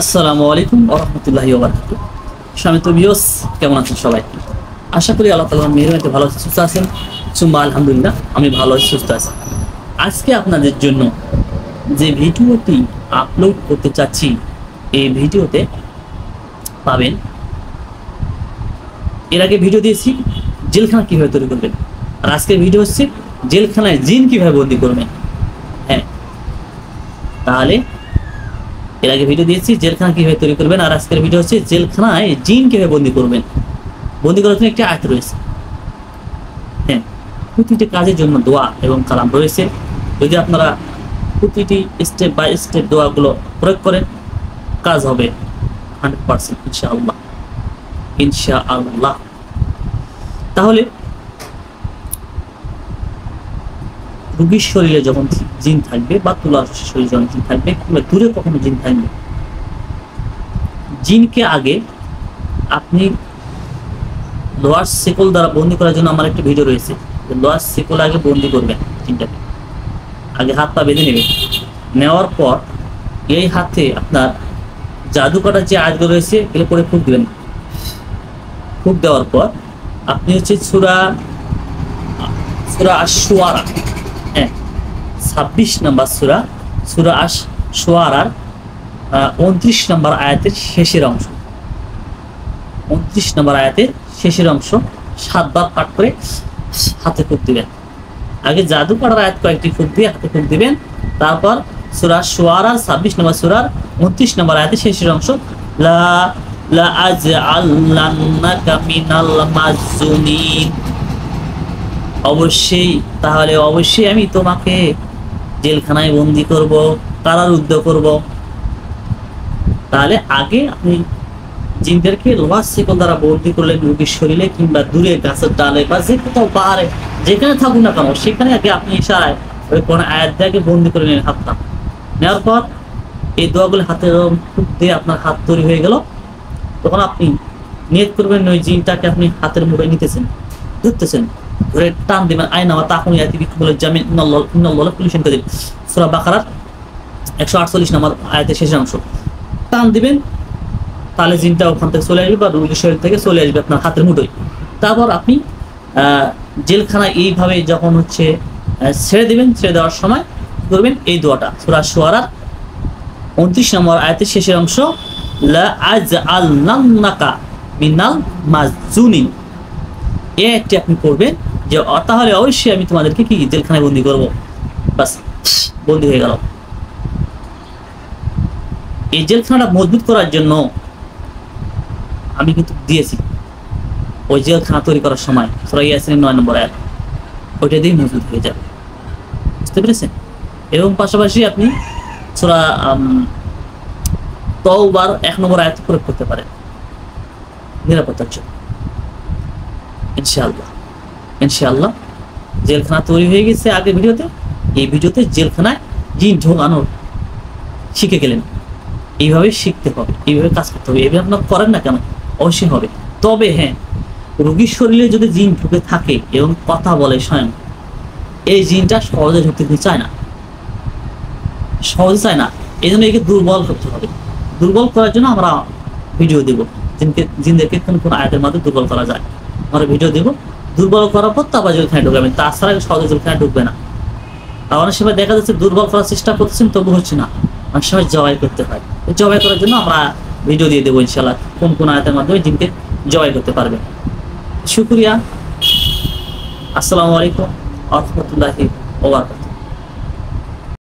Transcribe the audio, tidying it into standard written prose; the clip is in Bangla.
আসসালামু আলাইকুম ওয়া রাহমাতুল্লাহি ওয়া বারাকাতুহু। সম্মানিত ভিউয়ার্স, কেমন আছেন সবাই? আশা করি আল্লাহ তাআলার মেহেরবানিতে ভালো আছেন, সুস্থ আছেন। সুম্মা আলহামদুলিল্লাহ, আমি ভালো আছি, সুস্থ আছি। আজকে আপনাদের জন্য যে ভিডিওটি আপলোড করতে চাচ্ছি, এই ভিডিওতে পাবেন, এর আগে ভিডিও দিয়েছি জেলখানা কিভাবে তৈরি করবেন, আর আজকের ভিডিও হচ্ছে জেলখানায় জিন কিভাবে বন্দী করবেন। হ্যাঁ, তাহলে এর আগে ভিডিও দিয়েছি জেলখানা কিভাবে তৈরি করবেন, আর আজকের ভিডিও হচ্ছে জেলখানায় জিন কিভাবে বন্দী করবেন। বন্দী করার জন্য একটি আয়াত রয়েছে। হ্যাঁ, প্রতিটি কাজের জন্য দোয়া এবং কালাম রয়েছে। যদি আপনারা প্রতিটি স্টেপ বাই স্টেপ দোয়াগুলো প্রয়োগ করেন, কাজ হবে 100% ইনশাআল্লাহ, ইনশাআল্লাহ। তাহলে রোগীর শরীরে যখন জিন থাকবে বা তুলার শরীরে যখন জিন থাকবে, কিংবা দূরে কখনো জিন থাকবে, জিনকে আগে আপনি লোহার শিকল দ্বারা বন্দি করার জন্য আমার একটা ভিডিও রয়েছে। লোহার শিকল আগে বন্দি করবেন জিনটাকে, আগে হাত পা বেঁধে নেবেন। নেওয়ার পর এই হাতে আপনার জাদু করার যে আয়াতগুলো রয়েছে এগুলো পরে ফুঁক দিবেন। ফুঁক দেওয়ার পর আপনি হচ্ছে সূরা আশ-শুআরা, হ্যাঁ 26 নম্বর সূরা আশ-শুআরার 29 নম্বর আয়াতের শেষের অংশ, 29 নম্বর আয়াতের শেষের অংশ 7 বার পাঠ করে হাতে ফুঁক দিবেন। আগে জাদু করার আয়াত কয়েকটি ফুঁক দিয়ে হাতে ফুঁক দিবেন, তারপর সূরা আশ-শুআরার 26 নম্বর সূরার 29 নম্বর আয়াতের শেষের অংশ লা আজআলান্নাকা মিনাল মাজুনিন, অবশ্যই আমি তোমাকে জেলখানায় বন্দি করব, কারারুদ্ধ করব। তাহলে আগে আপনি জিনদেরকে লোহার শিকল দ্বারা বন্দি করলেন রোগীর শরীরে, কিংবা দূরে গাছের ডালে বা যে কোথাও পাহাড়ে যেখানে থাকুন না কেন, সেখানে আগে আপনি ইশারায় ওই কোন আয়াত দিয়ে বন্দি করে নিলেন হাতটা। নেওয়ার পর এই দোয়াগুলো হাতে ফুঁক দিয়ে আপনার হাত তৈরি হয়ে গেল। তখন আপনি নিয়ত করবেন ওই জিনটাকে আপনি হাতের মুঠোয় নিতেছেন, ধরতেছেন, ধরে টান দিবেন। আয়না তাকুন ইয়াতি বিকুল জামিন ইন্নাল্লাহ কুল্লি শাইইন কাদির, সূরা বাকারার 148 নম্বর আয়াতের শেষ অংশ। টান দিবেন, তাহলে জিনটা ওখান থেকে চলে আসবে বা রোগীর শরীর থেকে চলে আসবে আপনার হাতের মুঠোয়। তারপর আপনি জেলখানা এইভাবে যখন হচ্ছে ছেড়ে দিবেন, ছেড়ে দেওয়ার সময় করবেন এই দোয়াটা, সূরা আশ-শুআরার 29 নম্বর আয়াতের শেষের অংশ লা আজআলনাকা মিনাল মাজুনিন। একটি আপনি করবেন যে তাহলে অবশ্যই আমি তোমাদেরকে কি জেলখানায় বন্দি করব। বাস, বন্দি হয়ে গেল। এই জেলখানাটা মজবুত করার জন্য আমি কিন্তু দিয়েছি ওই জেলখানা তৈরি করার সময় সূরা ইয়াসিনের 9 নম্বর আয়াত, ওইটা দিয়ে মজবুত হয়ে যাবে। বুঝতে পেরেছেন? এবং পাশাপাশি আপনি সূরা তাওবার 1 নম্বর আয়াত প্রয়োগ করতে পারেন নিরাপত্তার জন্য। ইনশাআল্লাহ জেলখানা তৈরি হয়ে গেছে আগের ভিডিওতে। এই ভিডিওতে জেলখানায় জিন ঢোকানোর শিখে গেলেন। এইভাবে শিখতে হবে, এইভাবে কাজ করতে হবে। এইভাবে আপনার করেন না কেন, অবশ্যই হবে। তবে হ্যাঁ, রোগীর শরীরে যদি জিন ঢুকে থাকে এবং কথা বলে স্বয়ং, এই জিনটা সহজে ঢুকতে চায় না, এই জন্য একে দুর্বল করতে হবে। দুর্বল করার জন্য আমরা ভিডিও দেবো, জিনদেরকে কোন আয়াতের মাধ্যমে দুর্বল করা যায় আমরা ভিডিও দেবো। দুর্বল করার পর তারপর জেলখানায় ঢুকাবেন, তাছাড়া সহজে জেলখানায় ঢুকবে না। আর অনেক সময় দেখা যাচ্ছে দুর্বল করার চেষ্টা করতেছেন, তবু হচ্ছে না। অনেক সময় জবাই করতে হয়। জবাই করার জন্য আমরা ভিডিও দিয়ে দেবো ইনশাআল্লাহ, কোন আয়াতের মাধ্যমে জিনকে জবাই করতে পারবে। শুকরিয়া। আসসালামু আলাইকুম ওয়া রাহমাতুল্লাহি ওয়া বারাকাতুহু।